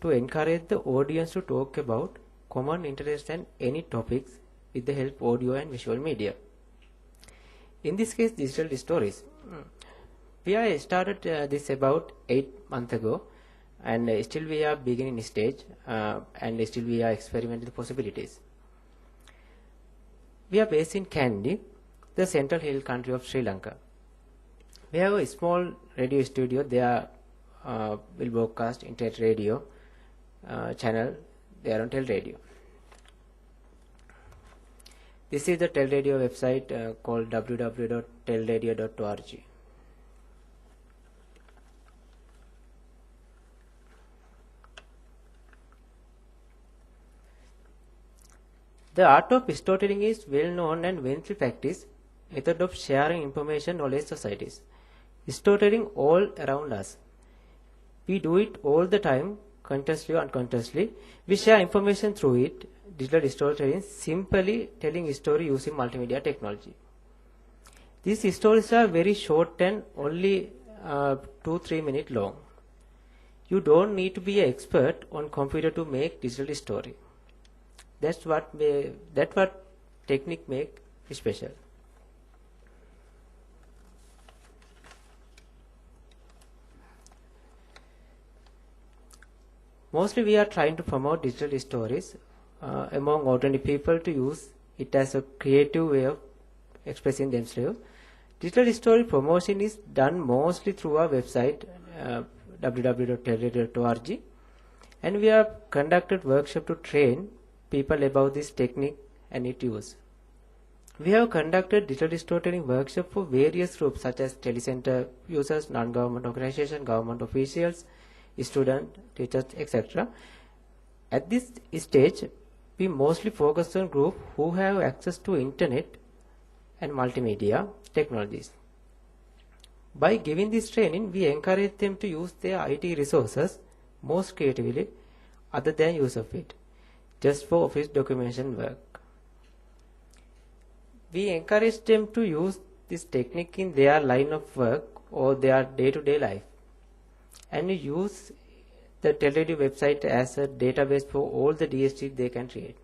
to encourage the audience to talk about common interests and any topics with the help of audio and visual media. In this case, digital stories. We have started this about 8 months ago, and still we are beginning stage, and still we are experimenting the possibilities. We are based in Kandy, the central hill country of Sri Lanka. We have a small radio studio. There will broadcast internet radio channel. They are on Tel Radio. This is the Tel Radio website called www.telradio.org. The art of storytelling is well known and widely practiced method of sharing information knowledge societies. Storytelling all around us. We do it all the time, consciously or unconsciously. We share information through it. Digital storytelling, simply telling a story using multimedia technology. These stories are very short and only 2-3 minutes long. You don't need to be an expert on computer to make digital story. That's what technique make special. Mostly we are trying to promote digital stories among ordinary people to use it as a creative way of expressing themselves. Digital story promotion is done mostly through our website www.telradio.org, and we have conducted workshop to train people about this technique and its use. We have conducted digital storytelling workshop for various groups such as telecenter users, non-government organizations, government officials, students, teachers, etc. At this stage, we mostly focus on groups who have access to internet and multimedia technologies. By giving this training, we encourage them to use their IT resources most creatively other than use of it, just for office documentation work. We encourage them to use this technique in their line of work or their day-to-day life, and use the Tel Radio website as a database for all the DSTs they can create.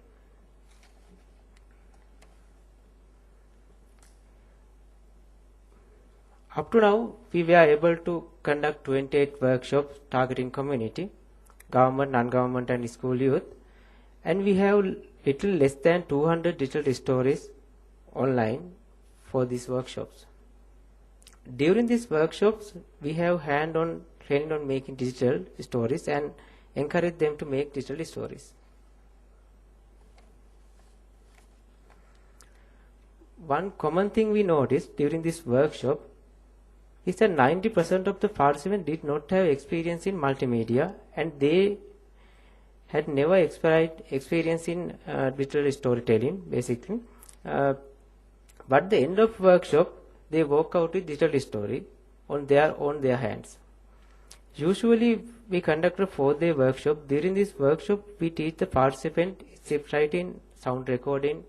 Up to now, we were able to conduct 28 workshops targeting community, government, non-government and school youth, and we have little less than 200 digital stories online for these workshops. During these workshops, we have hand-on training on making digital stories and encourage them to make digital stories. One common thing we noticed during this workshop is that 90% of the participants did not have experience in multimedia, and they had never experience in digital storytelling basically. But at the end of workshop, they walk out with digital story on their hands. Usually we conduct a 4-day workshop. During this workshop, we teach the participant script writing, sound recording,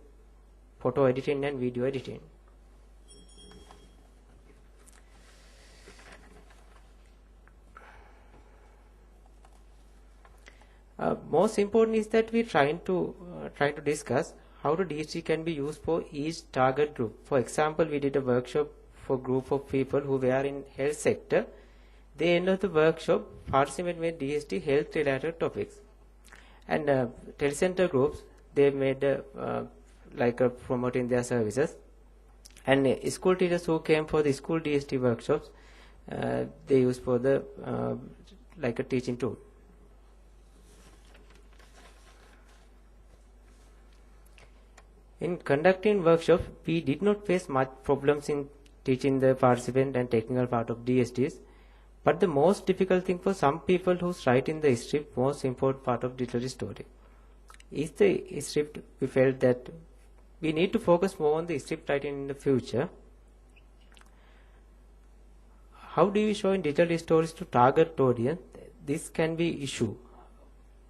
photo editing and video editing. Most important is that we try to discuss how the DST can be used for each target group. For example, we did a workshop for a group of people who were in health sector. At the end of the workshop, participants made DST health related topics, and telecenter groups, they made promoting their services, and school teachers who came for the school DST workshops, they used for the like a teaching tool. In conducting workshops, we did not face much problems in teaching the participant and technical part of DSTs, but the most difficult thing for some people who write in the script, most important part of digital story is the script. We felt that we need to focus more on the script writing in the future. How do we show in digital stories to target audience? This can be issue.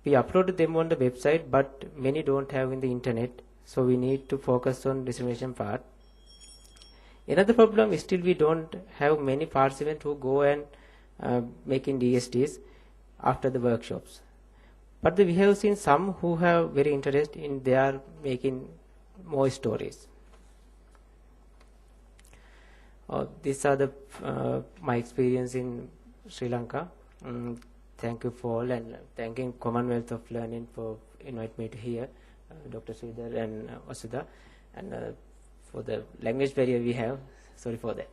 We uploaded them on the website, but many don't have in the internet, so we need to focus on dissemination part. Another problem is still we don't have many participants who go and making DSTs after the workshops. But we have seen some who have very interest in they are making more stories. These are the my experience in Sri Lanka. Thank you for all, and thanking Commonwealth of Learning for invite me to here, Dr. Sridhar and Vasudha, and for the language barrier we have. Sorry for that.